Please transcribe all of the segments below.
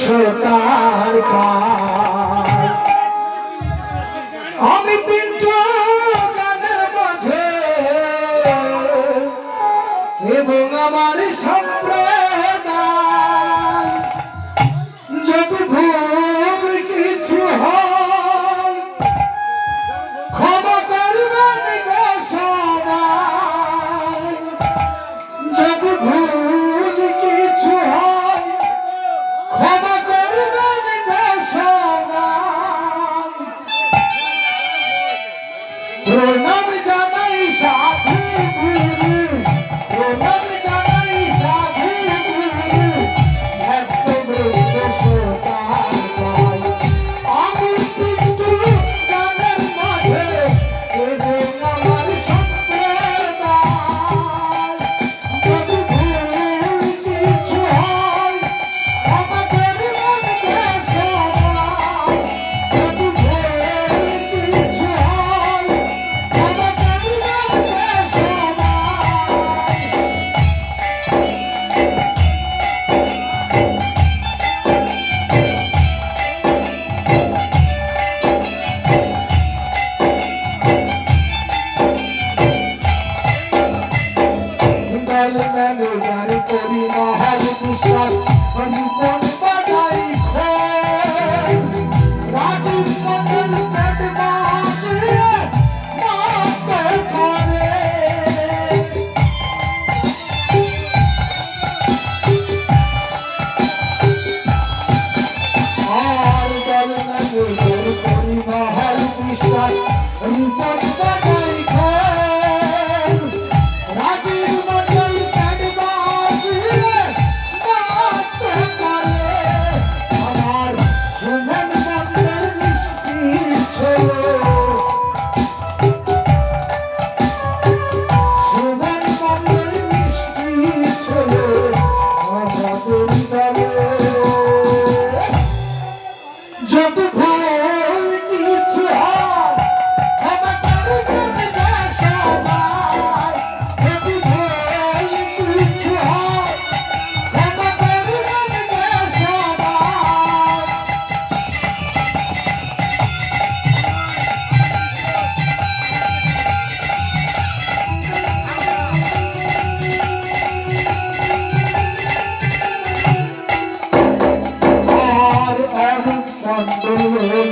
সোতার পায়। আমি তিনটা গানের মাঝে এবং আমার সম্প্রদায় যদি ভুল কিছু হয় ক্ষমা করবেন গো সবাই। যদি ভুল কিছু হয় ক্ষমা করবেন গো সবাই। প্রণাম জানাই সাধু গুরু, প্রণাম জানাই সাধু গুরু, ভক্ত বৃন্দ সোতার পায়। আমি কিন্তু গানের মাঝে এবং আমার সম্প্রদায় যদি ভুল কিছু হয় ক্ষমা করবেন গো সবাই। যদি ভুল কিছু হয় ক্ষমা করবেন গো সবাই। গানে গানে করি মহাল বিশ্বাস অনুপম বাজাই খোল। রাজীব মন্ডল পেট বাঁচিয়ে মাত করে। আর গানে গানে করি মহাল বিশ্বাস অনুপম বাজাই খোল। রাজীব মন্ডল পেট বাঁচিয়ে মাত করে। আমার সুমন মন্ডল মিষ্টি ছেলে, সুমন মন্ডল মিষ্টি ছেলে আমাদের দলে। যদি ভুল কিছু হয় ক্ষমা করবেন গো সবাই। যদি ভুল কিছু হয় ক্ষমা করবেন গো সবাই। আর অরূপ মন্ডল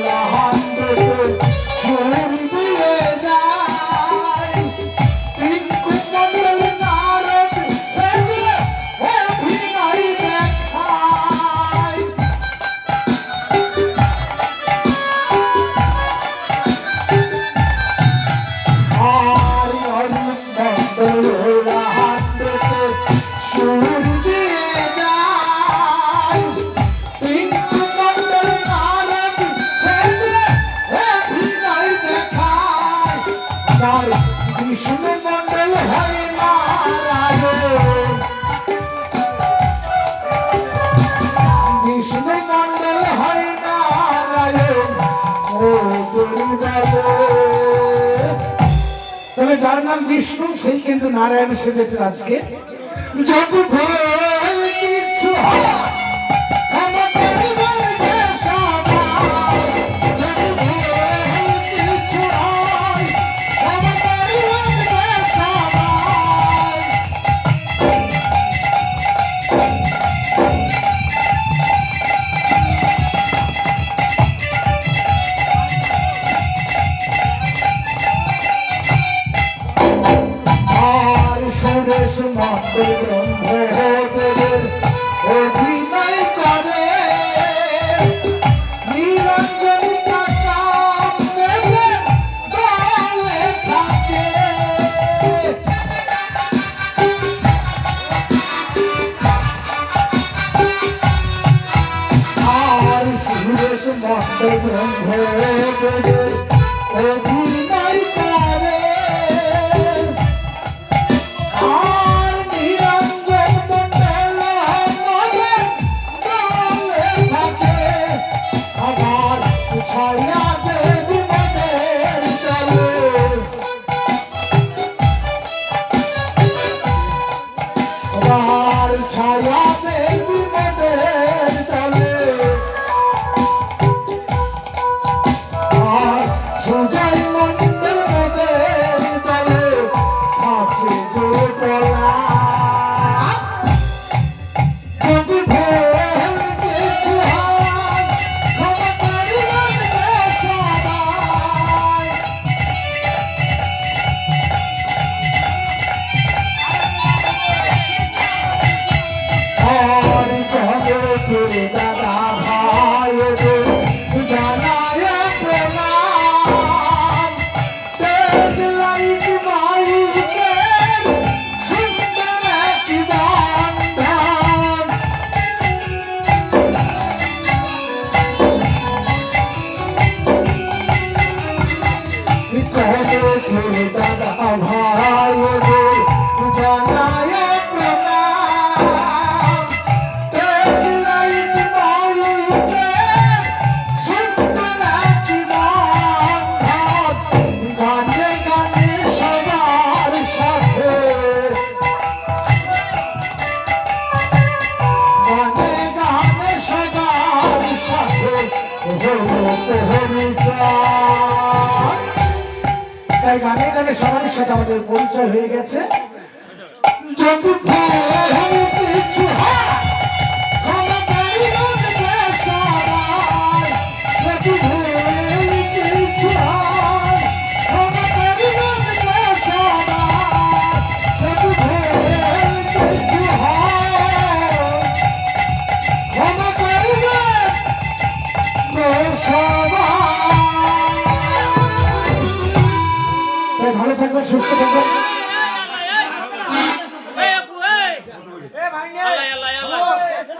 লাহান দেশে সুর দিয়ে যায়। টিঙ্কু মন্ডল নারদ সেজে অভিনয় দেখায়। আর অরূপ মন্ডল লাহান দেশে সুর দিয়ে যায়। টিঙ্কু মন্ডল নারদ সেজে অভিনয় দেখায়। আমার বিষ্ণু মন্ডল হয় নারায়ণ, বিষ্ণু মন্ডল হয় নারায়ণ ও গুরুদেব। তবে যার নাম বিষ্ণু সেই কিন্তু নারায়ণ সেজেছে আজকে। যদি ভুল কিছু হয় ক্ষমা করবেন গো সবাই। যদি ভুল কিছু হয় ক্ষমা করবেন গো সবাই। আর সুরেশ মন্ডল ব্রহ্মদেবের অভিনয় করে। নিরঞ্জনী কাকা মেলে দলে থাকে। আর সুরেশ মন্ডল ব্রহ্মদেবের অভিনয় করে। আর নিরঞ্জন মন্ডল আমাদের দলে থাকে। আবার ছায়া দেবী মনের চলে। আবার ছায়া দেবী মনের চলে। তাই গানে গানে সবার সাথে আমাদের পরিচয় হয়ে গেছে। যদি ভুল কিছু হয় ক্ষমা করিবেন যে সবাই, যদি ভুল কিছু হয় ক্ষমা করিবেন যে সবাই, যদি ভুল কিছু হয় ক্ষমা করিবেন যে সবাই। তাই ভালো থাকবেন, সুস্থ থাকবেন। আল্লাহ আল্লাহ আল্লাহ